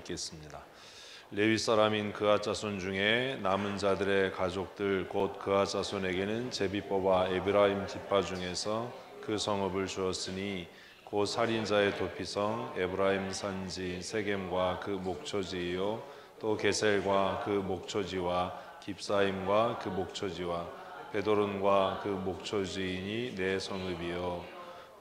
읽겠습니다. 레위 사람인 그앗 자손 중에 남은 자들의 가족들 곧 그앗 자손에게는 제비 뽑아 에브라임 지파 중에서 그 성읍을 주었으니 곧 살인자의 도피성 에브라임 산지 세겜과 그 목초지요 또 게셀과 그 목초지와 깁사임과 그 목초지와 베도론과 그 목초지이니 네 성읍이요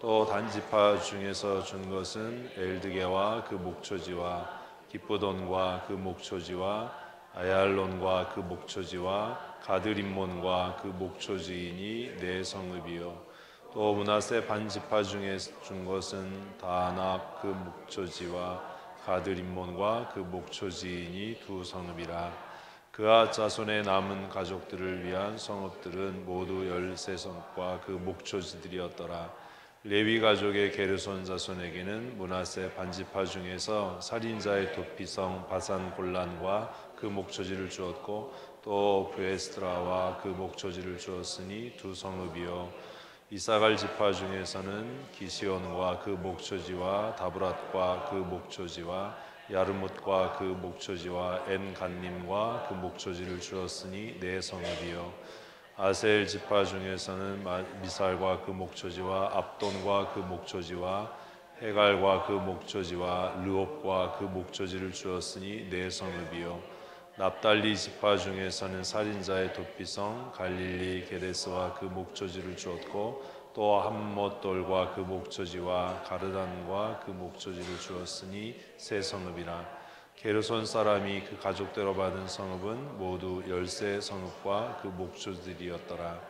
또 단지파 중에서 준 것은 엘드게와 그 목초지와 기브돈과 그 목초지와 아얄론과 그 목초지와 가드림몬과 그 목초지이니 네 성읍이요 또 므낫세 반지파 중에 준 것은 다낙 그 목초지와 가드림몬과 그 목초지이니 두 성읍이라. 그앗 자손의 남은 가족들을 위한 성읍들은 모두 13성읍과 그 목초지들이었더라. 레위 가족의 게르손 자손에게는 므낫세 반지파 중에서 살인자의 도피성 바산 골란과 그 목초지를 주었고 또 브에스트라와 그 목초지를 주었으니 두 성읍이요 이사갈 지파 중에서는 기시온과 그 목초지와 다브랏과 그 목초지와 야르뭇과 그 목초지와 엔간님과 그 목초지를 주었으니 네 성읍이요 아셀 지파 중에서는 미살과 그 목초지와 압돈과 그 목초지와 헤갈과 그 목초지와 르옵과 그 목초지를 주었으니 네 성읍이요 납달리 지파 중에서는 살인자의 도피성 갈릴리 게데스와 그 목초지를 주었고 또 함못돌과 그 목초지와 가르단과 그 목초지를 주었으니 세 성읍이라. 게르손 사람이 그 가족대로 받은 성읍은 모두 13성읍과 그 목초들이었더라.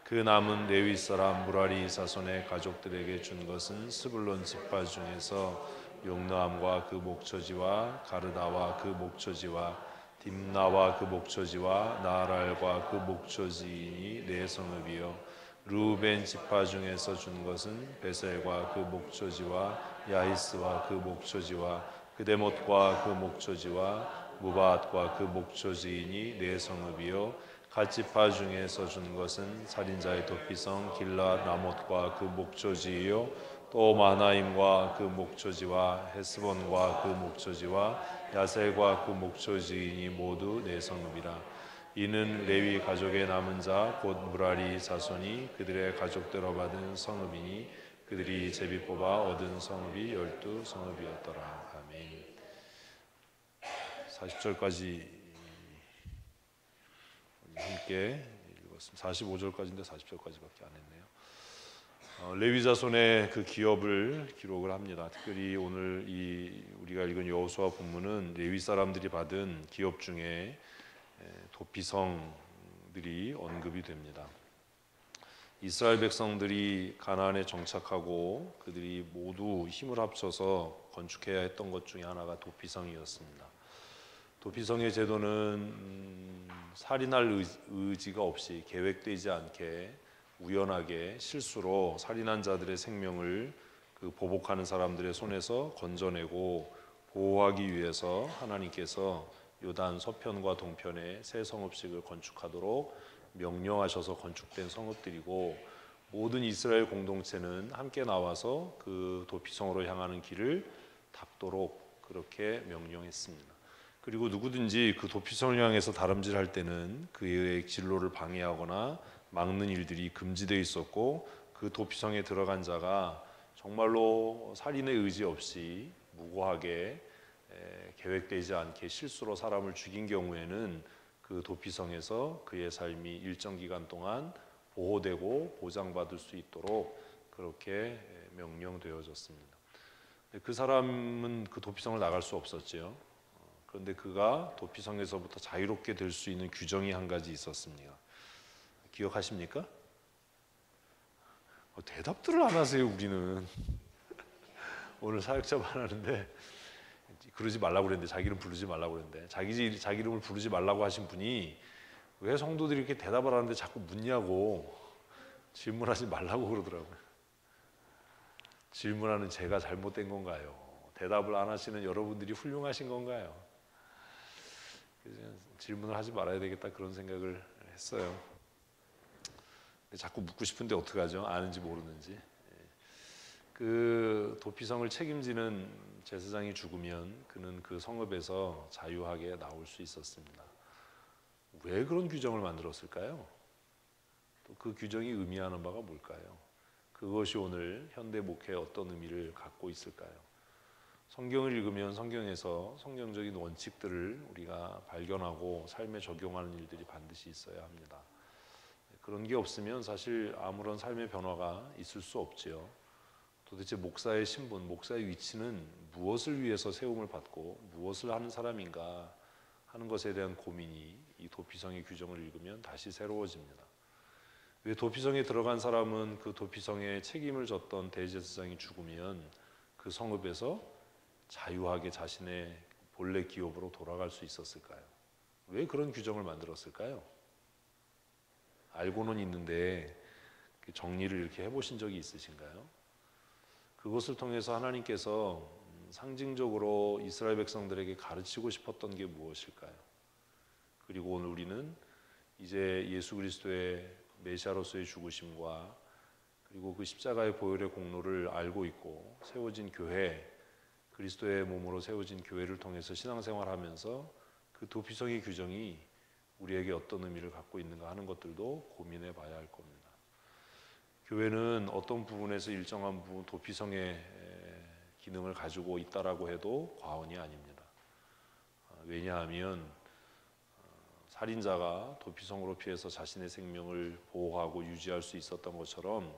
그 남은 레위 사람 무라리 자손의 가족들에게 준 것은 스불론 지파 중에서 용노함과 그 목초지와 가르다와 그 목초지와 딥나와 그 목초지와 나랄과 그 목초지이니 네 성읍이요 루벤 지파 중에서 준 것은 베셀과 그 목초지와 야히스와 그 목초지와 그데못과 그 목초지와 무바앗과 그 목초지이니 네 성읍이요 갓지파 중에서 준 것은 살인자의 도피성 길라 라못과 그 목초지이요 또 마나임과 그 목초지와 헤스본과 그 목초지와 야셀과 그 목초지이니 모두 네 성읍이라. 이는 레위 가족의 남은 자 곧 무라리 자손이 그들의 가족대로 받은 성읍이니 그들이 제비 뽑아 얻은 성읍이 12성읍이었더라. 아멘. 40절까지 함께 읽었습니다. 45절까지인데 40절까지밖에 안 했네요. 레위 자손의 그 기업을 기록을 합니다. 특별히 오늘 우리가 읽은 여호수아 본문은 레위 사람들이 받은 기업 중에 도피성들이 언급이 됩니다. 이스라엘 백성들이 가나안에 정착하고 그들이 모두 힘을 합쳐서 건축해야 했던 것 중에 하나가 도피성이었습니다. 도피성의 제도는 살인할 의지가 없이 계획되지 않게 우연하게 실수로 살인한 자들의 생명을 그 보복하는 사람들의 손에서 건져내고 보호하기 위해서 하나님께서 요단 서편과 동편에 세 성읍씩을 건축하도록 명령하셔서 건축된 성읍들이고 모든 이스라엘 공동체는 함께 나와서 그 도피성으로 향하는 길을 닦도록 그렇게 명령했습니다. 그리고 누구든지 그 도피성을 향해서 다름질할 때는 그의 진로를 방해하거나 막는 일들이 금지되어 있었고 그 도피성에 들어간 자가 정말로 살인의 의지 없이 무고하게 계획되지 않게 실수로 사람을 죽인 경우에는 그 도피성에서 그의 삶이 일정 기간 동안 보호되고 보장받을 수 있도록 그렇게 명령되어졌습니다. 그 사람은 그 도피성을 나갈 수 없었지요. 그런데 그가 도피성에서부터 자유롭게 될 수 있는 규정이 한 가지 있었습니다. 기억하십니까? 대답들을 안 하세요. 우리는 오늘 사역자만 하는데 그러지 말라고 그랬는데 자기 이름 부르지 말라고 그랬는데 자기 이름을 부르지 말라고 하신 분이 왜 성도들이 이렇게 대답을 하는데 자꾸 묻냐고 질문하지 말라고 그러더라고요. 질문하는 제가 잘못된 건가요? 대답을 안 하시는 여러분들이 훌륭하신 건가요? 그래서 질문을 하지 말아야 되겠다 그런 생각을 했어요. 자꾸 묻고 싶은데 어떡하죠? 아는지 모르는지. 그 도피성을 책임지는 제사장이 죽으면 그는 그 성읍에서 자유하게 나올 수 있었습니다. 왜 그런 규정을 만들었을까요? 또 그 규정이 의미하는 바가 뭘까요? 그것이 오늘 현대 목회에 어떤 의미를 갖고 있을까요? 성경을 읽으면 성경에서 성경적인 원칙들을 우리가 발견하고 삶에 적용하는 일들이 반드시 있어야 합니다. 그런 게 없으면 사실 아무런 삶의 변화가 있을 수 없지요. 도대체 목사의 신분, 목사의 위치는 무엇을 위해서 세움을 받고 무엇을 하는 사람인가 하는 것에 대한 고민이 이 도피성의 규정을 읽으면 다시 새로워집니다. 왜 도피성에 들어간 사람은 그 도피성에 책임을 졌던 대제사장이 죽으면 그 성읍에서 자유하게 자신의 본래 기업으로 돌아갈 수 있었을까요? 왜 그런 규정을 만들었을까요? 알고는 있는데 정리를 이렇게 해보신 적이 있으신가요? 그것을 통해서 하나님께서 상징적으로 이스라엘 백성들에게 가르치고 싶었던 게 무엇일까요? 그리고 오늘 우리는 이제 예수 그리스도의 메시아로서의 죽으심과 그리고 그 십자가의 보혈의 공로를 알고 있고 세워진 교회, 그리스도의 몸으로 세워진 교회를 통해서 신앙생활하면서 그 도피성의 규정이 우리에게 어떤 의미를 갖고 있는가 하는 것들도 고민해 봐야 할 겁니다. 교회는 어떤 부분에서 일정한 부분 도피성의 기능을 가지고 있다라고 해도 과언이 아닙니다. 왜냐하면 살인자가 도피성으로 피해서 자신의 생명을 보호하고 유지할 수 있었던 것처럼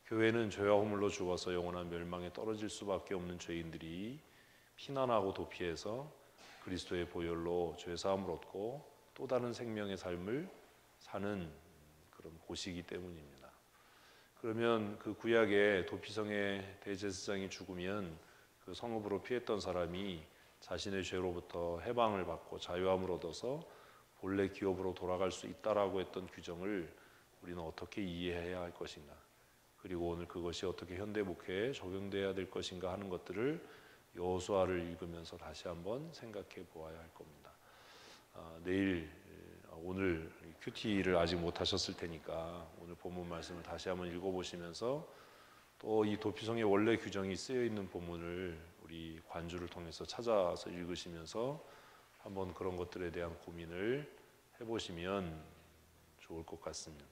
교회는 죄와 허물로 죽어서 영원한 멸망에 떨어질 수밖에 없는 죄인들이 피난하고 도피해서 그리스도의 보혈로 죄사함을 얻고 또 다른 생명의 삶을 사는 그런 곳이기 때문입니다. 그러면 그 구약의 도피성의 대제사장이 죽으면 그 성읍으로 피했던 사람이 자신의 죄로부터 해방을 받고 자유함을 얻어서 본래 기업으로 돌아갈 수 있다라고 했던 규정을 우리는 어떻게 이해해야 할 것인가, 그리고 오늘 그것이 어떻게 현대 목회에 적용돼야 될 것인가 하는 것들을 여호수아를 읽으면서 다시 한번 생각해 보아야 할 겁니다. 오늘 큐티를 아직 못 하셨을 테니까 오늘 본문 말씀을 다시 한번 읽어보시면서 또 이 도피성의 원래 규정이 쓰여 있는 본문을 우리 관주를 통해서 찾아서 읽으시면서 한번 그런 것들에 대한 고민을 해보시면 좋을 것 같습니다.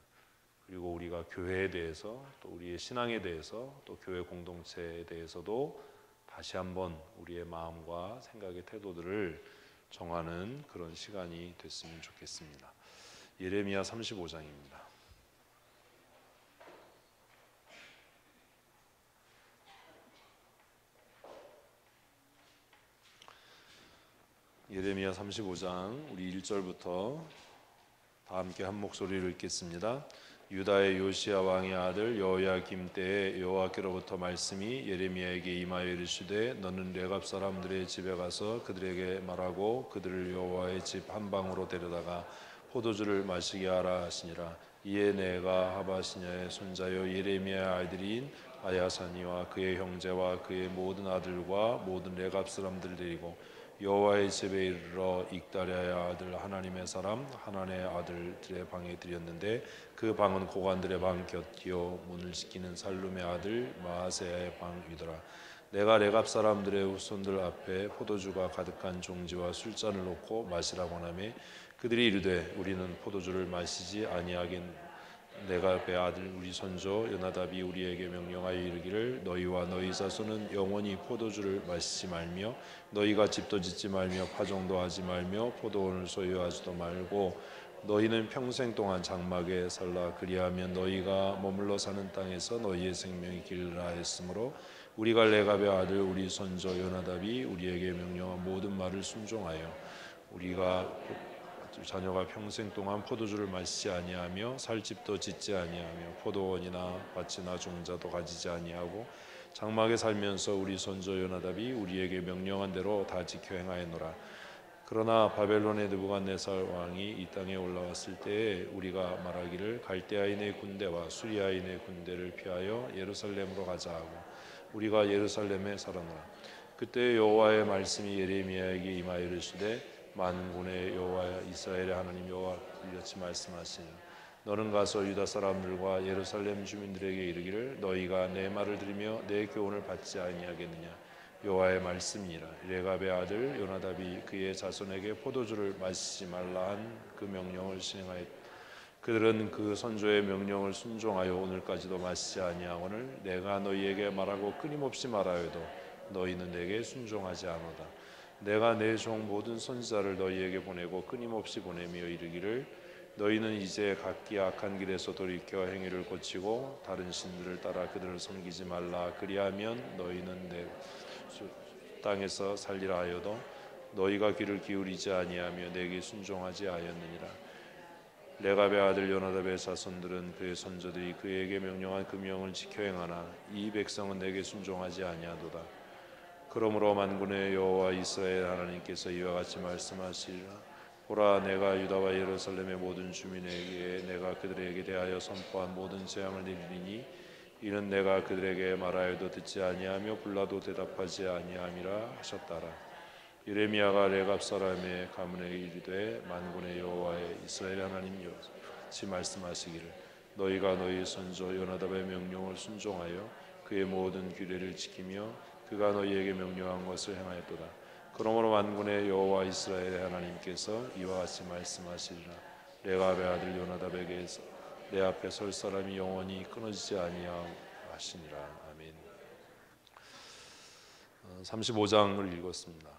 그리고 우리가 교회에 대해서 또 우리의 신앙에 대해서 또 교회 공동체에 대해서도 다시 한번 우리의 마음과 생각의 태도들을 정하는 그런 시간이 됐으면 좋겠습니다. 예레미야 35장입니다. 예레미야 35장 우리 1절부터 다 함께 한 목소리로 읽겠습니다. 유다의 요시야 왕의 아들 여호야김 때에 여호와께로부터 말씀이 예레미야에게 임하여 이르시되 너는 레갑 사람들의 집에 가서 그들에게 말하고 그들을 여호와의 집 한 방으로 데려다가 포도주를 마시게 하라 하시니라. 이에 내가 하바시냐의 손자여 예레미야의 아들인 아야사니와 그의 형제와 그의 모든 아들과 모든 레갑 사람들을 데리고 여호와의 집에 이르러 익다랴의 아들 하나님의 사람 하나님의 아들들의 방에 들였는데 그 방은 고관들의 방 곁이요 문을 지키는 살룸의 아들 마아세야의 방이더라. 내가 레갑 사람들의 후손들 앞에 포도주가 가득한 종지와 술잔을 놓고 마시라고 하매 그들이 이르되 우리는 포도주를 마시지 아니하겠. 레갑의 아들 우리 선조 요나답이 우리에게 명령하여 이르기를 너희와 너희 자손은 영원히 포도주를 마시지 말며 너희가 집도 짓지 말며 파종도 하지 말며 포도원을 소유하지도 말고 너희는 평생 동안 장막에 살라. 그리하면 너희가 머물러 사는 땅에서 너희의 생명이 길라 했으므로 우리가 레갑의 아들 우리 선조 요나답이 우리에게 명령한 모든 말을 순종하여 우리가 자녀가 평생 동안 포도주를 마시지 아니하며 살 집도 짓지 아니하며 포도원이나 밭이나 종자도 가지지 아니하고 장막에 살면서 우리 선조 요나답이 우리에게 명령한 대로 다 지켜 행하였노라. 그러나 바벨론의 느부갓네살 왕이 이 땅에 올라왔을 때에 우리가 말하기를 갈대아인의 군대와 수리아인의 군대를 피하여 예루살렘으로 가자 하고 우리가 예루살렘에 살아노라. 그때 여호와의 말씀이 예레미야에게 임하여 이르시되 만군의 여호와 이스라엘의 하나님 여호와 이같이 말씀하시니 너는 가서 유다 사람들과 예루살렘 주민들에게 이르기를 너희가 내 말을 들으며 내 교훈을 받지 아니하겠느냐. 여호와의 말씀이니라. 레갑의 아들 요나답이 그의 자손에게 포도주를 마시지 말라 한 그 명령을 시행하였다. 그들은 그 선조의 명령을 순종하여 오늘까지도 마시지 아니하거늘 내가 너희에게 말하고 끊임없이 말하여도 너희는 내게 순종하지 않으다. 내가 내 종 모든 선지자를 너희에게 보내고 끊임없이 보내며 이르기를 너희는 이제 각기 악한 길에서 돌이켜 행위를 고치고 다른 신들을 따라 그들을 섬기지 말라. 그리하면 너희는 내 땅에서 살리라 하여도 너희가 귀를 기울이지 아니하며 내게 순종하지 아니하였느니라. 레갑의 아들 요나답의 자손들은 그의 선조들이 그에게 명령한 그 명을 지켜 행하나 이 백성은 내게 순종하지 아니하도다. 그러므로 만군의 여호와 이스라엘 하나님께서 이와 같이 말씀하시리라. 보라, 내가 유다와 예루살렘의 모든 주민에게 내가 그들에게 대하여 선포한 모든 재앙을 내리니 이는 내가 그들에게 말하여도 듣지 아니하며 불러도 대답하지 아니함이라 하셨다라. 예레미야가 레갑 사람의 가문에 이르되 만군의 여호와의 이스라엘 하나님 여호와께서 말씀하시기를 너희가 너희 선조 요나답의 명령을 순종하여 그의 모든 규례를 지키며 그가 너희에게 명령한 것을 행하였도다. 그러므로 만군의 여호와 이스라엘의 하나님께서 이와 같이 말씀하시리라. 레갑의 아들 요나답에게서 내 앞에 설 사람이 영원히 끊어지지 아니하시니라. 아멘. 35장을 읽었습니다.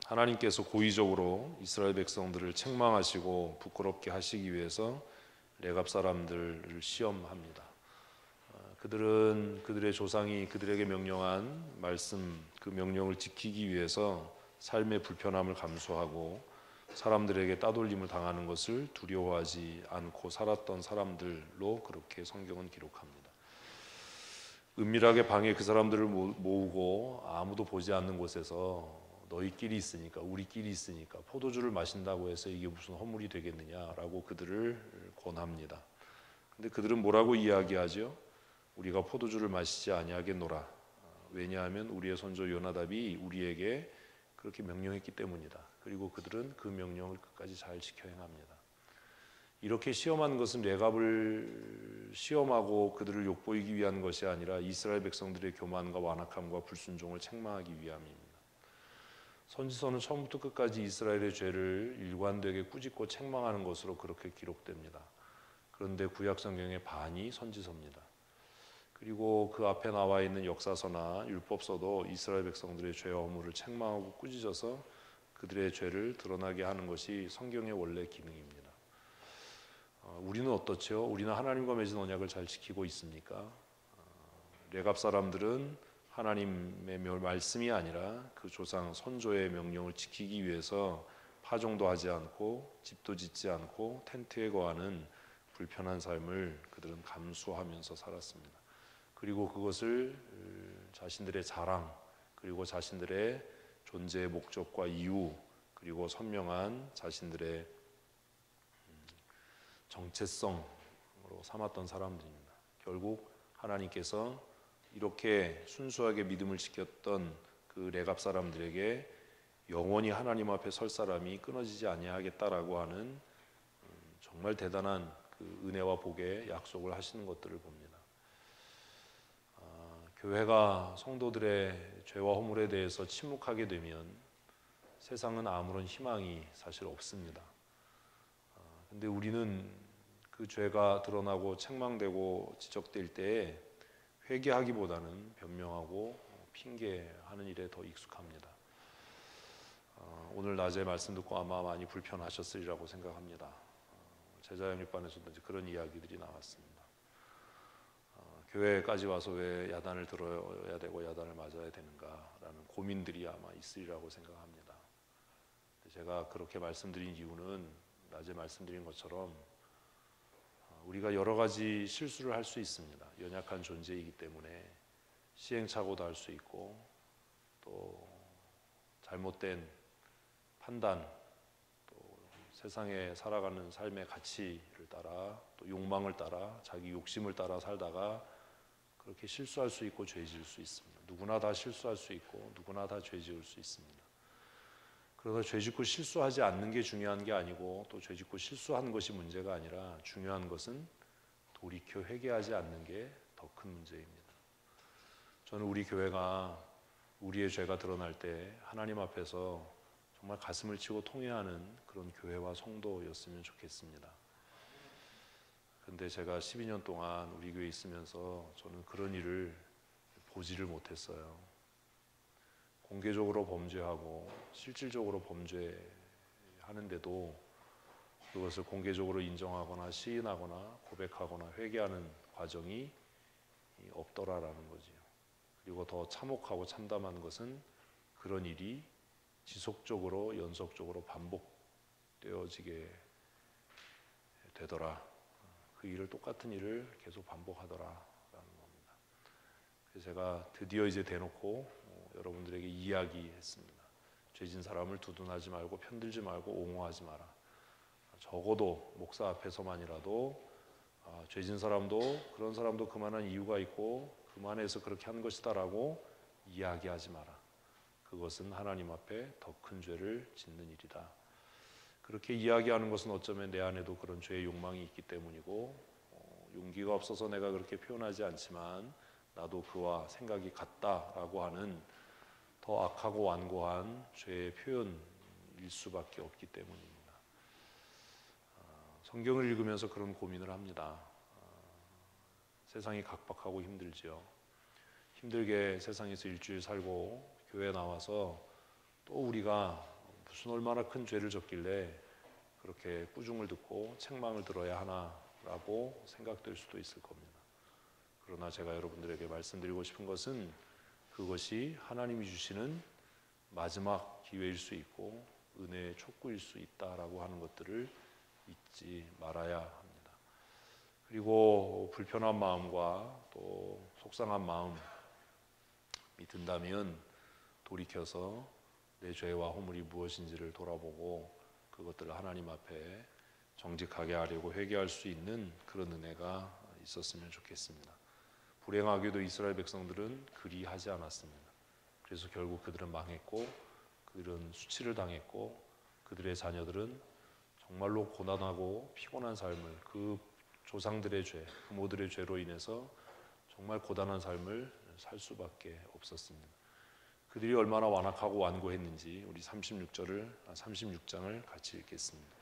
하나님께서 고의적으로 이스라엘 백성들을 책망하시고 부끄럽게 하시기 위해서 레갑 사람들을 시험합니다. 그들은 그들의 조상이 그들에게 명령한 말씀, 그 명령을 지키기 위해서 삶의 불편함을 감수하고 사람들에게 따돌림을 당하는 것을 두려워하지 않고 살았던 사람들로 그렇게 성경은 기록합니다. 은밀하게 방에 그 사람들을 모으고 아무도 보지 않는 곳에서 너희끼리 있으니까, 우리끼리 있으니까 포도주를 마신다고 해서 이게 무슨 허물이 되겠느냐라고 그들을 권합니다. 근데 그들은 뭐라고 이야기하죠? 우리가 포도주를 마시지 아니하겠노라. 왜냐하면 우리의 선조 요나답이 우리에게 그렇게 명령했기 때문이다. 그리고 그들은 그 명령을 끝까지 잘 지켜 행합니다. 이렇게 시험한 것은 레갑을 시험하고 그들을 욕보이기 위한 것이 아니라 이스라엘 백성들의 교만과 완악함과 불순종을 책망하기 위함입니다. 선지서는 처음부터 끝까지 이스라엘의 죄를 일관되게 꾸짖고 책망하는 것으로 그렇게 기록됩니다. 그런데 구약 성경의 반이 선지서입니다. 그리고 그 앞에 나와 있는 역사서나 율법서도 이스라엘 백성들의 죄와 허물을 책망하고 꾸짖어서 그들의 죄를 드러나게 하는 것이 성경의 원래 기능입니다. 우리는 어떻죠? 우리는 하나님과 맺은 언약을 잘 지키고 있습니까? 레갑 사람들은 하나님의 말씀이 아니라 그 조상 선조의 명령을 지키기 위해서 파종도 하지 않고 집도 짓지 않고 텐트에 거하는 불편한 삶을 그들은 감수하면서 살았습니다. 그리고 그것을 자신들의 자랑, 그리고 자신들의 존재의 목적과 이유, 그리고 선명한 자신들의 정체성으로 삼았던 사람들입니다. 결국 하나님께서 이렇게 순수하게 믿음을 지켰던 그 레갑 사람들에게 영원히 하나님 앞에 설 사람이 끊어지지 아니하겠다라고 하는 정말 대단한 그 은혜와 복의 약속을 하시는 것들을 봅니다. 교회가 성도들의 죄와 허물에 대해서 침묵하게 되면 세상은 아무런 희망이 사실 없습니다. 근데 우리는 그 죄가 드러나고 책망되고 지적될 때에 회개하기보다는 변명하고 핑계하는 일에 더 익숙합니다. 오늘 낮에 말씀 듣고 아마 많이 불편하셨으리라고 생각합니다. 제자영육반에서도 그런 이야기들이 나왔습니다. 교회까지 와서 왜 야단을 들어야 되고 야단을 맞아야 되는가라는 고민들이 아마 있으리라고 생각합니다. 제가 그렇게 말씀드린 이유는 낮에 말씀드린 것처럼 우리가 여러 가지 실수를 할 수 있습니다. 연약한 존재이기 때문에 시행착오도 할 수 있고 또 잘못된 판단, 또 세상에 살아가는 삶의 가치를 따라 또 욕망을 따라 자기 욕심을 따라 살다가 그렇게 실수할 수 있고 죄 지을 수 있습니다. 누구나 다 실수할 수 있고 누구나 다 죄 지을 수 있습니다. 그러나 죄짓고 실수하지 않는 게 중요한 게 아니고 또 죄짓고 실수한 것이 문제가 아니라 중요한 것은 돌이켜 회개하지 않는 게 더 큰 문제입니다. 저는 우리 교회가 우리의 죄가 드러날 때 하나님 앞에서 정말 가슴을 치고 통회하는 그런 교회와 성도였으면 좋겠습니다. 그런데 제가 12년 동안 우리 교회에 있으면서 저는 그런 일을 보지를 못했어요. 공개적으로 범죄하고 실질적으로 범죄하는데도 그것을 공개적으로 인정하거나 시인하거나 고백하거나 회개하는 과정이 없더라라는 거지요. 그리고 더 참혹하고 참담한 것은 그런 일이 지속적으로 연속적으로 반복되어지게 되더라. 그 일을 똑같은 일을 계속 반복하더라라는 겁니다. 그래서 제가 드디어 이제 대놓고 여러분들에게 이야기했습니다. 죄진 사람을 두둔하지 말고 편들지 말고 옹호하지 마라. 적어도 목사 앞에서만이라도 죄진 사람도 그런 사람도 그만한 이유가 있고 그만해서 그렇게 한 것이다라고 이야기하지 마라. 그것은 하나님 앞에 더 큰 죄를 짓는 일이다. 그렇게 이야기하는 것은 어쩌면 내 안에도 그런 죄의 욕망이 있기 때문이고 용기가 없어서 내가 그렇게 표현하지 않지만 나도 그와 생각이 같다라고 하는 더 악하고 완고한 죄의 표현일 수밖에 없기 때문입니다. 성경을 읽으면서 그런 고민을 합니다. 세상이 각박하고 힘들지요. 힘들게 세상에서 일주일 살고 교회 나와서 또 우리가 무슨 얼마나 큰 죄를 졌길래 그렇게 꾸중을 듣고 책망을 들어야 하나라고 생각될 수도 있을 겁니다. 그러나 제가 여러분들에게 말씀드리고 싶은 것은 그것이 하나님이 주시는 마지막 기회일 수 있고 은혜의 촉구일 수 있다라고 하는 것들을 잊지 말아야 합니다. 그리고 불편한 마음과 또 속상한 마음이 든다면 돌이켜서 내 죄와 허물이 무엇인지를 돌아보고 그것들을 하나님 앞에 정직하게 하려고 회개할 수 있는 그런 은혜가 있었으면 좋겠습니다. 불행하게도 이스라엘 백성들은 그리하지 않았습니다. 그래서 결국 그들은 망했고 그들은 수치를 당했고 그들의 자녀들은 정말로 고난하고 피곤한 삶을 그 조상들의 죄, 부모들의 죄로 인해서 정말 고단한 삶을 살 수밖에 없었습니다. 그들이 얼마나 완악하고 완고했는지 우리 36장을 같이 읽겠습니다.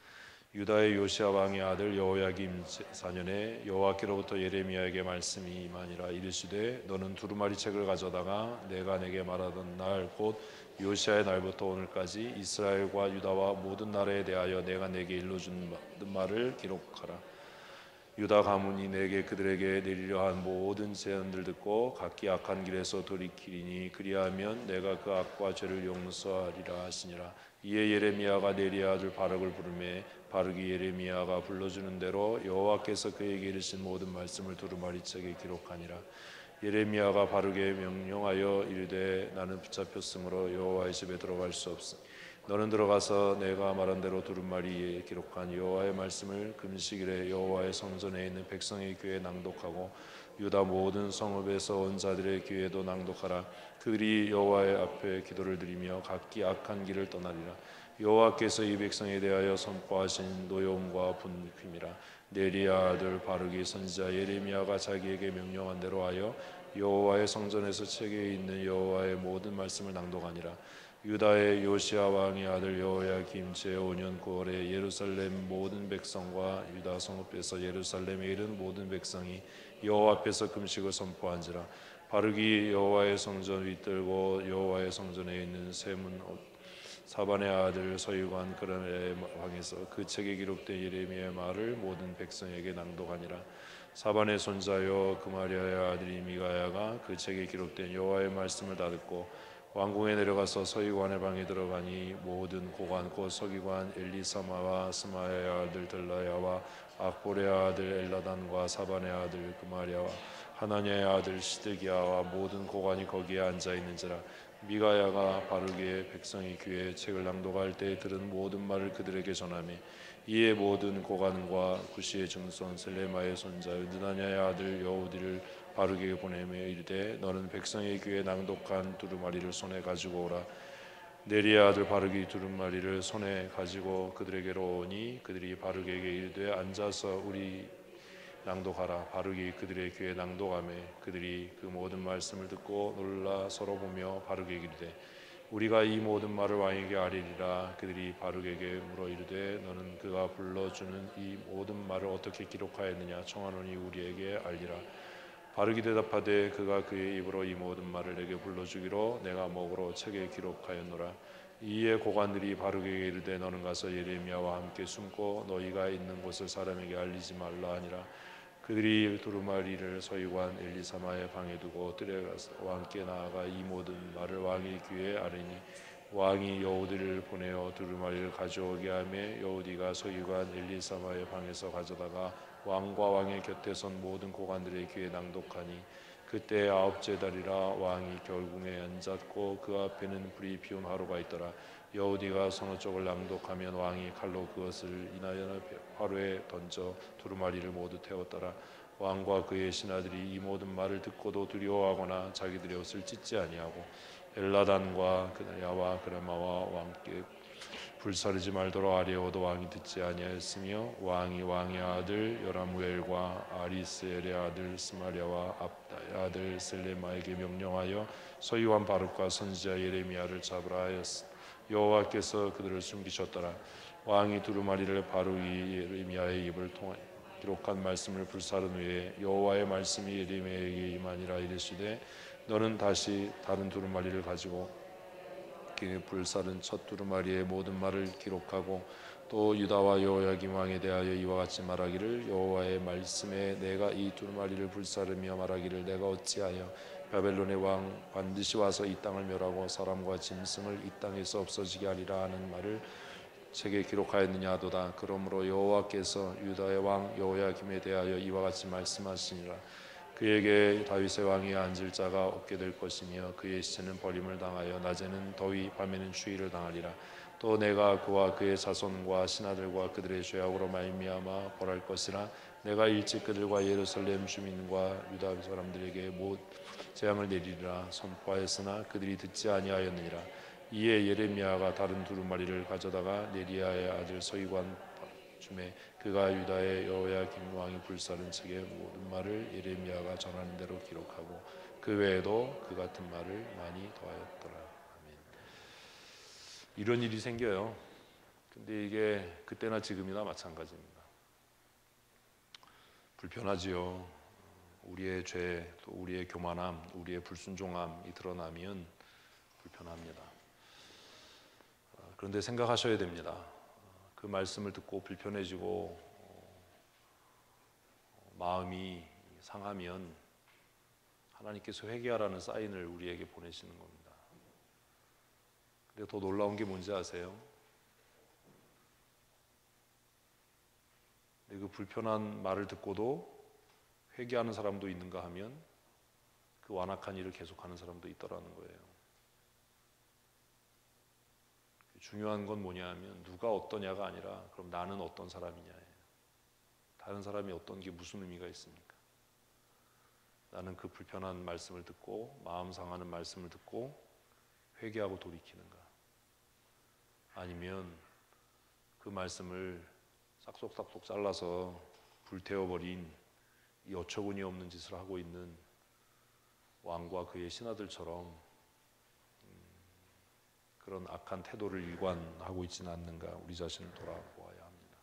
유다의 요시야 왕의 아들 여호야김 4년에 여호와께로부터 예레미야에게 말씀이 임하니라. 이르시되 너는 두루마리 책을 가져다가 내가 내게 말하던 날 곧 요시야의 날부터 오늘까지 이스라엘과 유다와 모든 나라에 대하여 내가 내게 일러준 말을 기록하라. 유다 가문이 내게 그들에게 내리려 한 모든 제안들 듣고 각기 악한 길에서 돌이키리니 그리하면 내가 그 악과 죄를 용서하리라 하시니라. 이에 예레미야가 네리야 아들 바락을 부르매 바락이 예레미야가 불러주는 대로 여호와께서 그에게 이르신 모든 말씀을 두루마리책에 기록하니라. 예레미야가 바락에 명령하여 이르되 나는 붙잡혔으므로 여호와의 집에 들어갈 수 없으니 너는 들어가서 내가 말한 대로 두루마리에 기록한 여호와의 말씀을 금식일에 여호와의 성전에 있는 백성의 귀에 낭독하고 유다 모든 성읍에서 온 자들의 귀에도 낭독하라. 그들이 여호와의 앞에 기도를 드리며 각기 악한 길을 떠나리라. 여호와께서 이 백성에 대하여 선포하신 노여움과 분노임이라. 네리야 아들 바룩이 선지자 예레미야가 자기에게 명령한 대로 하여 여호와의 성전에서 책에 있는 여호와의 모든 말씀을 낭독하니라. 유다의 요시야 왕의 아들 여호야김 제5년 9월에 예루살렘 모든 백성과 유다 성읍에서 예루살렘에 이른 모든 백성이 여호와 앞에서 금식을 선포한지라. 바룩이 여호와의 성전 윗들고 여호와의 성전에 있는 세문 사반의 아들 서유관 그런의 방에서 그 책에 기록된 예레미야의 말을 모든 백성에게 낭독하니라. 사반의 손자여 그마리아의 아들이 미가야가 그 책에 기록된 여호와의 말씀을 다 듣고 왕궁에 내려가서 서기관의 방에 들어가니 모든 고관 곧 서기관 엘리사마와 스마야의 아들 들라야와 악보레의 아들 엘라단과 사반의 아들 그마리아와 하나냐의 아들 시드기야와 모든 고관이 거기에 앉아 있는지라. 미가야가 바룩의 백성의 귀에 책을 낭독할 때 들은 모든 말을 그들에게 전하며 이에 모든 고관과 구시의 증손 셀레마의 손자 느다냐의 아들 여우디를 바룩에게 보내며 이르되 너는 백성의 귀에 낭독한 두루마리를 손에 가지고 오라. 네리의 아들 바르기 두루마리를 손에 가지고 그들에게로 오니 그들이 바르게에게 이르되 앉아서 우리 낭독하라. 바르기 그들의 귀에 낭독하며 그들이 그 모든 말씀을 듣고 놀라 서로 보며 바르게에게 이르되 우리가 이 모든 말을 왕에게 아뢰리라. 그들이 바르게에게 물어 이르되 너는 그가 불러주는 이 모든 말을 어떻게 기록하였느냐 청하노니 우리에게 알리라. 바르기 대답하되 그가 그의 입으로 이 모든 말을 내게 불러주기로 내가 목으로 책에 기록하였노라. 이에 고관들이 바르게에게 이르되 너는 가서 예레미야와 함께 숨고 너희가 있는 곳을 사람에게 알리지 말라 하니라. 그들이 두루마리를 서기관 엘리사마의 방에 두고 뜰에 가서 왕께 나아가 이 모든 말을 왕의 귀에 아뢰니 왕이 여우디를 보내어 두루마리를 가져오게 하며 여우디가 서기관 엘리사마의 방에서 가져다가 왕과 왕의 곁에 선 모든 고관들의 귀에 낭독하니 그때 아홉째 달이라. 왕이 결궁에 앉았고 그 앞에는 불이 피운 화로가 있더라. 여우디가 서너 쪽을 낭독하면 왕이 칼로 그것을 인하여 화로에 던져 두루마리를 모두 태웠더라. 왕과 그의 신하들이 이 모든 말을 듣고도 두려워하거나 자기들의 옷을 찢지 아니하고 엘라단과 그나야와 그라마와 함께 불사르지 말도록 아뢰어도 왕이 듣지 아니하였으며 왕이 왕의 아들 여라무엘과 아리스엘의 아들 스마랴와 압다의 아들 셀레마에게 명령하여 서기관 바룩과 선지자 예레미야를 잡으라 하였으니 여호와께서 그들을 숨기셨더라. 왕이 두루마리를 바룩이 예레미야의 입을 통해 기록한 말씀을 불사른 후에 여호와의 말씀이 예레미야에게 임하니라. 이르시되 너는 다시 다른 두루마리를 가지고 그 불사른 첫 두루마리의 모든 말을 기록하고 또 유다와 여호야김 왕에 대하여 이와 같이 말하기를 여호와의 말씀에 내가 이 두루마리를 불사르며 말하기를 내가 어찌하여 바벨론의 왕 반드시 와서 이 땅을 멸하고 사람과 짐승을 이 땅에서 없어지게 하리라 하는 말을 책에 기록하였느냐 하도다. 그러므로 여호와께서 유다의 왕 여호야김에 대하여 이와 같이 말씀하시니라. 그에게 다윗의 왕이 앉을 자가 없게 될 것이며 그의 시체는 버림을 당하여 낮에는 더위 밤에는 추위를 당하리라. 또 내가 그와 그의 자손과 신하들과 그들의 죄악으로 말미암아 벌할 것이라. 내가 일찍 그들과 예루살렘 주민과 유다 사람들에게 못 재앙을 내리리라 선포하였으나 그들이 듣지 아니하였느니라. 이에 예레미야가 다른 두루마리를 가져다가 네리야의 아들 서기관 줌에 그가 유다의 여호야김 왕이 불사른 책의 모든 말을 예레미야가 전하는 대로 기록하고 그 외에도 그 같은 말을 많이 더하였더라. 아멘. 이런 일이 생겨요. 근데 이게 그때나 지금이나 마찬가지입니다. 불편하지요. 우리의 죄, 또 우리의 교만함, 우리의 불순종함이 드러나면 불편합니다. 그런데 생각하셔야 됩니다. 그 말씀을 듣고 불편해지고 마음이 상하면 하나님께서 회개하라는 사인을 우리에게 보내시는 겁니다. 근데 더 놀라운 게 뭔지 아세요? 그 불편한 말을 듣고도 회개하는 사람도 있는가 하면 그 완악한 일을 계속하는 사람도 있더라는 거예요. 중요한 건 뭐냐 하면 누가 어떠냐가 아니라 그럼 나는 어떤 사람이냐예요. 다른 사람이 어떤 게 무슨 의미가 있습니까? 나는 그 불편한 말씀을 듣고 마음 상하는 말씀을 듣고 회개하고 돌이키는가? 아니면 그 말씀을 싹둑싹둑 잘라서 불태워버린 이 어처구니 없는 짓을 하고 있는 왕과 그의 신하들처럼 그런 악한 태도를 일관하고 있지는 않는가 우리 자신을 돌아보아야 합니다.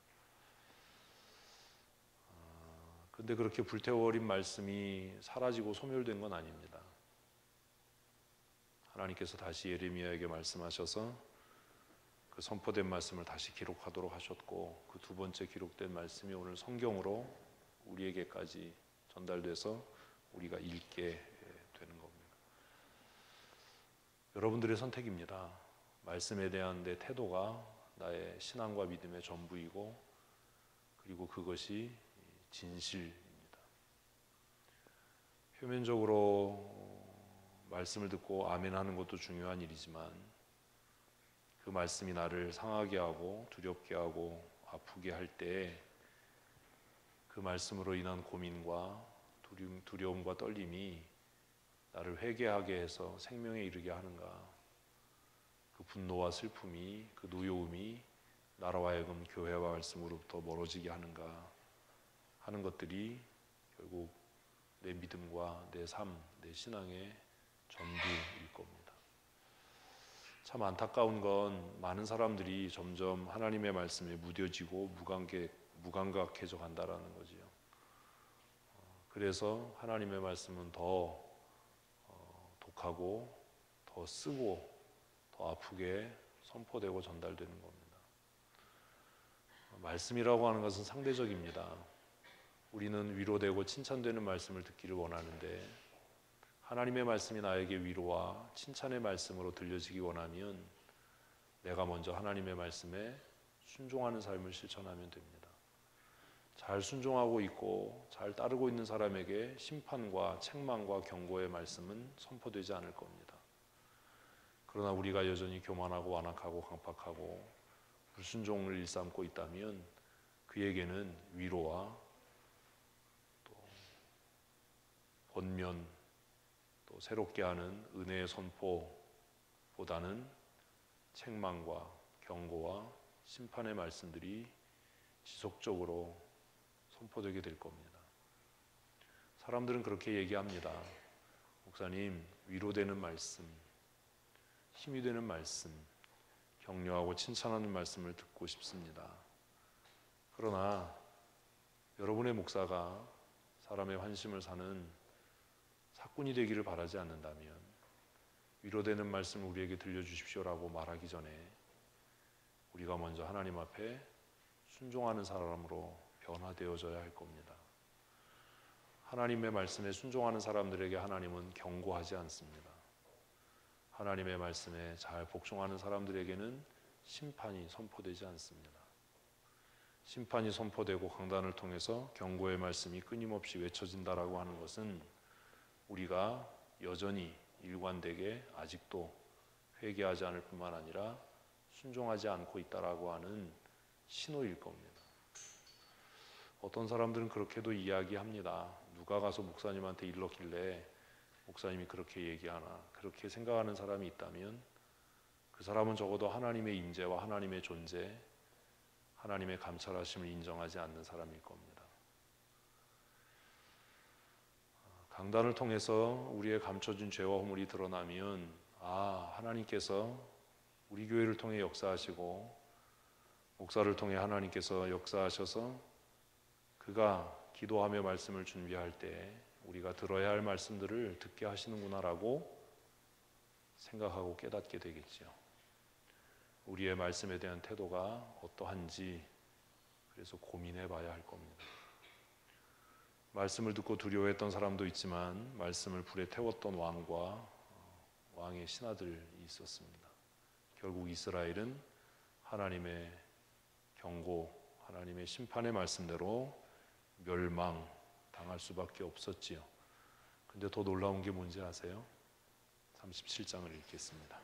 그런데 그렇게 불태워버린 말씀이 사라지고 소멸된 건 아닙니다. 하나님께서 다시 예레미야에게 말씀하셔서 그 선포된 말씀을 다시 기록하도록 하셨고 그 두 번째 기록된 말씀이 오늘 성경으로 우리에게까지 전달돼서 우리가 읽게 되는 겁니다. 여러분들의 선택입니다. 말씀에 대한 내 태도가 나의 신앙과 믿음의 전부이고 그리고 그것이 진실입니다. 표면적으로 말씀을 듣고 아멘 하는 것도 중요한 일이지만 그 말씀이 나를 상하게 하고 두렵게 하고 아프게 할 때 그 말씀으로 인한 고민과 두려움과 떨림이 나를 회개하게 해서 생명에 이르게 하는가, 그 분노와 슬픔이, 그 노여움이 나라와 하여금 교회와 말씀으로부터 멀어지게 하는가 하는 것들이 결국 내 믿음과 내 삶, 내 신앙의 전부일 겁니다. 참 안타까운 건 많은 사람들이 점점 하나님의 말씀에 무뎌지고 무감각해져 간다라는 거지요. 그래서 하나님의 말씀은 더 독하고 더 쓰고 더 아프게 선포되고 전달되는 겁니다. 말씀이라고 하는 것은 상대적입니다. 우리는 위로되고 칭찬되는 말씀을 듣기를 원하는데 하나님의 말씀이 나에게 위로와 칭찬의 말씀으로 들려지기 원하면 내가 먼저 하나님의 말씀에 순종하는 삶을 실천하면 됩니다. 잘 순종하고 있고 잘 따르고 있는 사람에게 심판과 책망과 경고의 말씀은 선포되지 않을 겁니다. 그러나 우리가 여전히 교만하고 완악하고 강팍하고 불순종을 일삼고 있다면 그에게는 위로와 또 권면 또 새롭게 하는 은혜의 선포보다는 책망과 경고와 심판의 말씀들이 지속적으로 선포되게 될 겁니다. 사람들은 그렇게 얘기합니다. 목사님, 위로되는 말씀, 힘이 되는 말씀, 격려하고 칭찬하는 말씀을 듣고 싶습니다. 그러나 여러분의 목사가 사람의 환심을 사는 사꾼이 되기를 바라지 않는다면 위로되는 말씀을 우리에게 들려주십시오라고 말하기 전에 우리가 먼저 하나님 앞에 순종하는 사람으로 변화되어져야 할 겁니다. 하나님의 말씀에 순종하는 사람들에게 하나님은 경고하지 않습니다. 하나님의 말씀에 잘 복종하는 사람들에게는 심판이 선포되지 않습니다. 심판이 선포되고 강단을 통해서 경고의 말씀이 끊임없이 외쳐진다라고 하는 것은 우리가 여전히 일관되게 아직도 회개하지 않을 뿐만 아니라 순종하지 않고 있다라고 하는 신호일 겁니다. 어떤 사람들은 그렇게도 이야기합니다. 누가 가서 목사님한테 일렀길래 목사님이 그렇게 얘기하나, 그렇게 생각하는 사람이 있다면 그 사람은 적어도 하나님의 임재와 하나님의 존재, 하나님의 감찰하심을 인정하지 않는 사람일 겁니다. 강단을 통해서 우리의 감춰진 죄와 허물이 드러나면 하나님께서 우리 교회를 통해 역사하시고 목사를 통해 하나님께서 역사하셔서 그가 기도하며 말씀을 준비할 때 우리가 들어야 할 말씀들을 듣게 하시는구나라고 생각하고 깨닫게 되겠죠. 우리의 말씀에 대한 태도가 어떠한지 그래서 고민해 봐야 할 겁니다. 말씀을 듣고 두려워했던 사람도 있지만 말씀을 불에 태웠던 왕과 왕의 신하들이 있었습니다. 결국 이스라엘은 하나님의 경고, 하나님의 심판의 말씀대로 멸망당할 수밖에 없었지요. 근데 더 놀라운 게 뭔지 아세요? 37장을 읽겠습니다.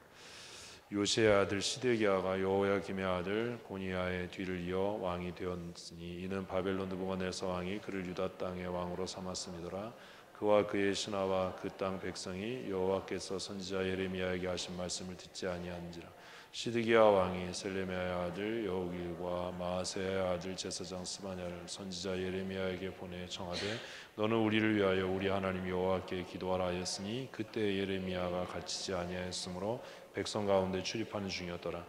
요시의 아들 시드기야가 여호야김의 아들 고니야의 뒤를 이어 왕이 되었으니 이는 바벨론 느부갓네살 왕이 그를 유다 땅의 왕으로 삼았음이더라. 그와 그의 신하와 그 땅 백성이 여호와께서 선지자 예레미야에게 하신 말씀을 듣지 아니한지라. 시드기야 왕이 셀레미야의 아들 여호길과 마아세야의 아들 제사장 스마냐를 선지자 예레미야에게 보내 청하되 너는 우리를 위하여 우리 하나님 여호와께 기도하라 하였으니 그때 예레미야가 갇히지 아니하였으므로 백성 가운데 출입하는 중이었더라.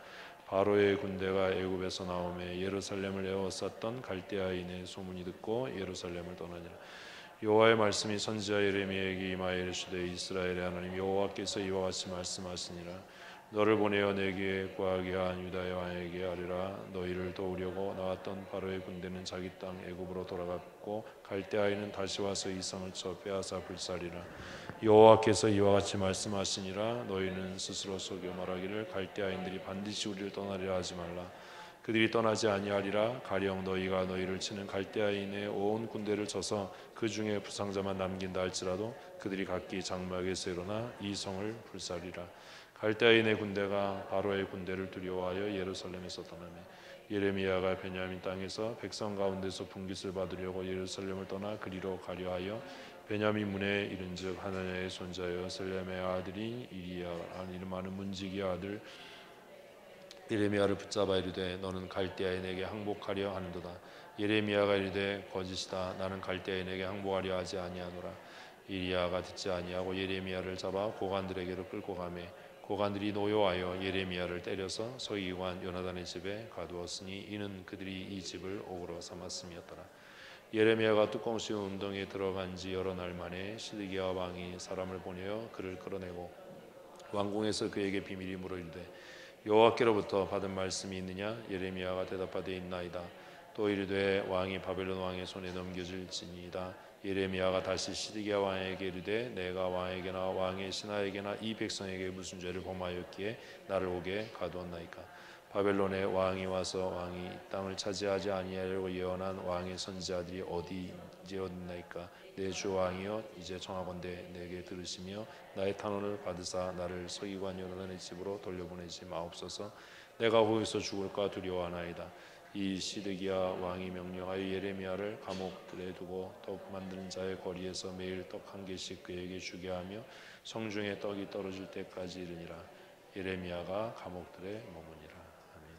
바로의 군대가 애굽에서 나오매 예루살렘을 에워쌌던 갈대아인의 소문이 듣고 예루살렘을 떠나니라. 여호와의 말씀이 선지자 예레미야에게 임하여 이르시되 이스라엘의 하나님 여호와께서 이와 같이 말씀하시니라. 너를 보내어 내게 구하게 한 유다의 왕에게 아뢰라. 너희를 도우려고 나왔던 바로의 군대는 자기 땅 애굽으로 돌아갔고 갈대아인은 다시 와서 이 성을 쳐 빼앗아 불살이라. 여호와께서 이와 같이 말씀하시니라. 너희는 스스로 속여 말하기를 갈대아인들이 반드시 우리를 떠나리라 하지 말라. 그들이 떠나지 아니하리라. 가령 너희가 너희를 치는 갈대아인의 온 군대를 쳐서 그 중에 부상자만 남긴다 할지라도 그들이 각기 장막에서 일어나 이 성을 불살이라. 갈대아인의 군대가 바로의 군대를 두려워하여 예루살렘에서 떠나매 예레미야가 베냐민 땅에서 백성 가운데서 분깃을 받으려고 예루살렘을 떠나 그리로 가려 하여 베냐민 문에 이른즉 하나냐의 손자여 셀레미야 아들인 이리야 이름하는 문지기 아들 예레미야를 붙잡아 이르되 너는 갈대아에 내게 항복하려 하는도다. 예레미야가 이르되 거짓이다. 나는 갈대아에 내게 항복하려 하지 아니하노라. 이리야가 듣지 아니하고 예레미야를 잡아 고관들에게로 끌고 가매 고관들이 노여하여 예레미야를 때려서 서기관 요나단의 집에 가두었으니 이는 그들이 이 집을 옥으로 삼았음이었더라. 예레미야가 뚜껑 씌운 운동에 들어간 지 여러 날 만에 시드기야 왕이 사람을 보내어 그를 끌어내고 왕궁에서 그에게 비밀이 물어 이르되 여호와께로부터 받은 말씀이 있느냐? 예레미야가 대답하되 있나이다. 또 이르되 왕이 바벨론 왕의 손에 넘겨질지니이다. 예레미야가 다시 시드기야 왕에게 이르되 내가 왕에게나 왕의 신하에게나 이 백성에게 무슨 죄를 범하였기에 나를 옥에 가두었나이까? 바벨론의 왕이 와서 왕이 이 땅을 차지하지 아니하려고 예언한 왕의 선지자들이 어디였나이까? 내 주 왕이여 이제 청하건대 내게 들으시며 나의 탄원을 받으사 나를 서기관 요나단의 집으로 돌려보내지 마옵소서. 내가 거기서 죽을까 두려워하나이다. 이 시드기야 왕이 명령하여 예레미야를 감옥들에 두고 떡 만드는 자의 거리에서 매일 떡 한 개씩 그에게 주게 하며 성중에 떡이 떨어질 때까지 이르니라. 예레미야가 감옥들에 머무니라. 아멘.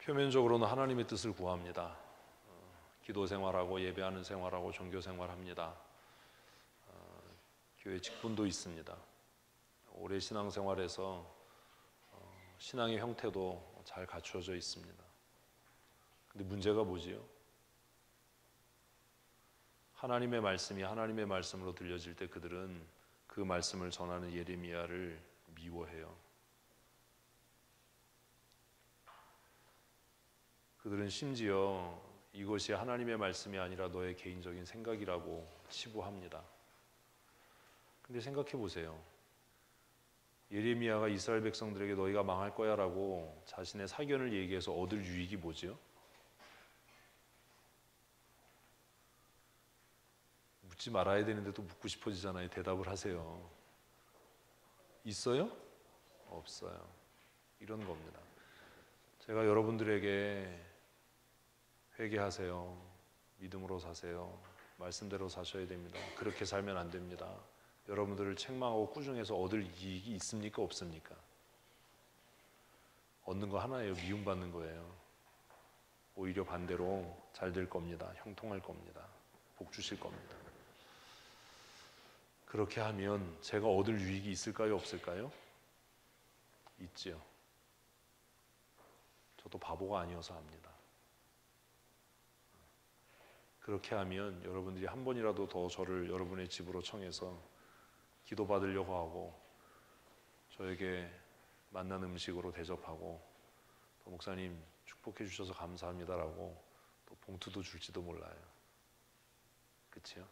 표면적으로는 하나님의 뜻을 구합니다. 기도 생활하고 예배하는 생활하고 종교 생활합니다. 교회 직분도 있습니다. 오래 신앙 생활에서 신앙의 형태도 잘 갖추어져 있습니다. 근데 문제가 뭐지요? 하나님의 말씀이 하나님의 말씀으로 들려질 때 그들은 그 말씀을 전하는 예레미야를 미워해요. 그들은 심지어 이것이 하나님의 말씀이 아니라 너의 개인적인 생각이라고 치부합니다. 근데 생각해 보세요. 예레미야가 이스라엘 백성들에게 너희가 망할 거야 라고 자신의 사견을 얘기해서 얻을 유익이 뭐지요? 묻지 말아야 되는데 또 묻고 싶어지잖아요. 대답을 하세요. 있어요? 없어요. 이런 겁니다. 제가 여러분들에게 회개하세요. 믿음으로 사세요. 말씀대로 사셔야 됩니다. 그렇게 살면 안 됩니다. 여러분들을 책망하고 꾸중해서 얻을 이익이 있습니까? 없습니까? 얻는 거 하나예요. 미움받는 거예요. 오히려 반대로 잘 될 겁니다. 형통할 겁니다. 복 주실 겁니다. 그렇게 하면 제가 얻을 유익이 있을까요? 없을까요? 있지요. 저도 바보가 아니어서 합니다. 그렇게 하면 여러분들이 한 번이라도 더 저를 여러분의 집으로 청해서 기도받으려고 하고 저에게 만난 음식으로 대접하고 또 목사님 축복해 주셔서 감사합니다라고 또 봉투도 줄지도 몰라요. 그치요?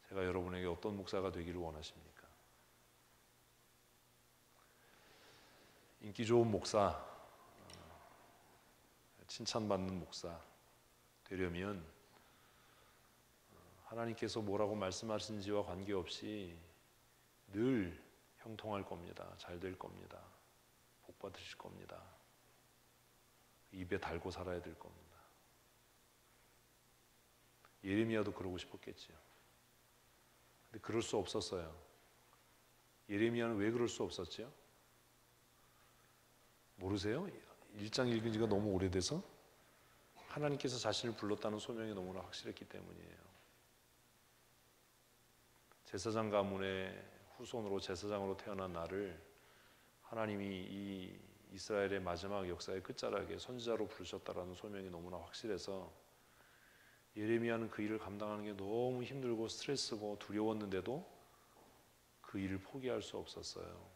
제가 여러분에게 어떤 목사가 되기를 원하십니까? 인기 좋은 목사, 칭찬받는 목사 되려면 하나님께서 뭐라고 말씀하신지와 관계없이 늘 형통할 겁니다. 잘 될 겁니다. 복 받으실 겁니다. 입에 달고 살아야 될 겁니다. 예레미야도 그러고 싶었겠지요. 근데 그럴 수 없었어요. 예레미야는 왜 그럴 수 없었지요? 모르세요? 1장 읽은 지가 너무 오래돼서 하나님께서 자신을 불렀다는 소명이 너무나 확실했기 때문이에요. 제사장 가문의 후손으로 제사장으로 태어난 나를 하나님이 이 이스라엘의 마지막 역사의 끝자락에 선지자로 부르셨다라는 소명이 너무나 확실해서 예레미야는 그 일을 감당하는 게 너무 힘들고 스트레스고 두려웠는데도 그 일을 포기할 수 없었어요.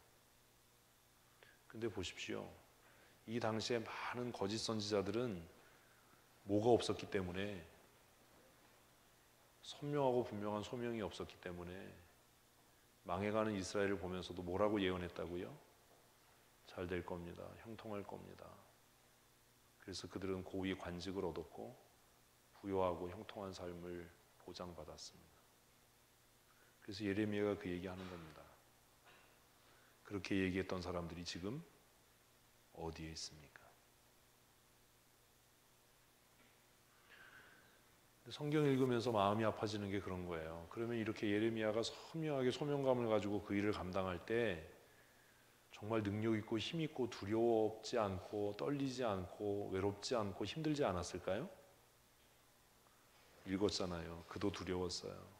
근데 보십시오. 이 당시에 많은 거짓 선지자들은 뭐가 없었기 때문에 선명하고 분명한 소명이 없었기 때문에 망해가는 이스라엘을 보면서도 뭐라고 예언했다고요? 잘 될 겁니다. 형통할 겁니다. 그래서 그들은 고위 관직을 얻었고 부유하고 형통한 삶을 보장받았습니다. 그래서 예레미야가 그 얘기하는 겁니다. 그렇게 얘기했던 사람들이 지금 어디에 있습니까? 성경 읽으면서 마음이 아파지는 게 그런 거예요. 그러면 이렇게 예레미야가 선명하게 소명감을 가지고 그 일을 감당할 때 정말 능력 있고 힘 있고 두렵지 않고 떨리지 않고 외롭지 않고 힘들지 않았을까요? 읽었잖아요. 그도 두려웠어요.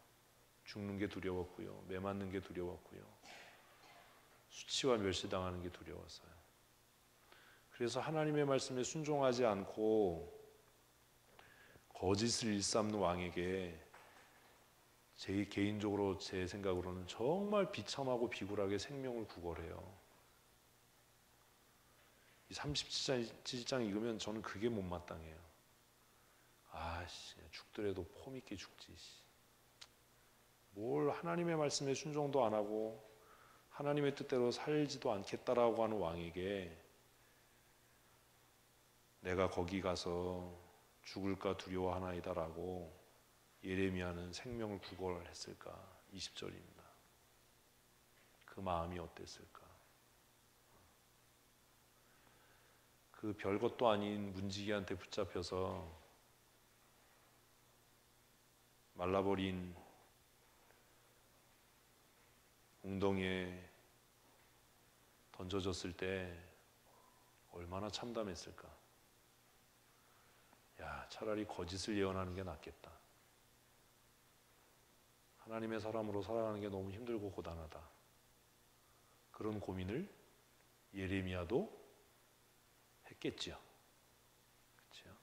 죽는 게 두려웠고요. 매 맞는 게 두려웠고요. 수치와 멸시당하는 게 두려웠어요. 그래서 하나님의 말씀에 순종하지 않고 거짓을 일삼는 왕에게 개인적으로 제 생각으로는 정말 비참하고 비굴하게 생명을 구걸해요. 이 37장 읽으면 저는 그게 못마땅해요. 아씨, 죽더라도 폼 있게 죽지. 뭘 하나님의 말씀에 순종도 안 하고 하나님의 뜻대로 살지도 않겠다라고 하는 왕에게 내가 거기 가서 죽을까 두려워하나이다라고 예레미야는 생명을 구걸했을까? 20절입니다. 그 마음이 어땠을까? 그 별것도 아닌 문지기한테 붙잡혀서 말라버린 웅덩이에 던져졌을 때 얼마나 참담했을까? 야, 차라리 거짓을 예언하는 게 낫겠다. 하나님의 사람으로 살아가는 게 너무 힘들고 고단하다. 그런 고민을 예레미야도 했겠지요. 그렇죠?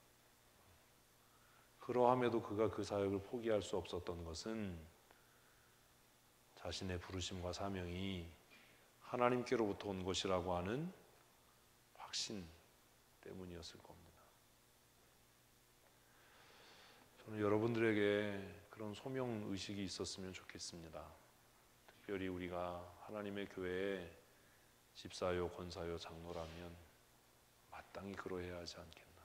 그러함에도 그가 그 사역을 포기할 수 없었던 것은 자신의 부르심과 사명이 하나님께로부터 온 것이라고 하는 확신 때문이었을 겁니다. 저는 여러분들에게 그런 소명 의식이 있었으면 좋겠습니다. 특별히 우리가 하나님의 교회에 집사요, 권사요, 장로라면 마땅히 그러해야 하지 않겠나.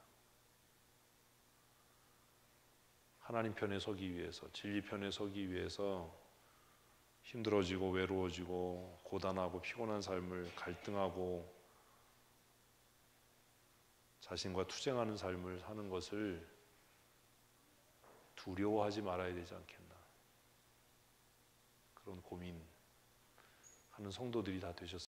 하나님 편에 서기 위해서, 진리 편에 서기 위해서 힘들어지고 외로워지고 고단하고 피곤한 삶을 갈등하고 자신과 투쟁하는 삶을 사는 것을 두려워하지 말아야 되지 않겠나. 그런 고민하는 성도들이 다 되셨습니다.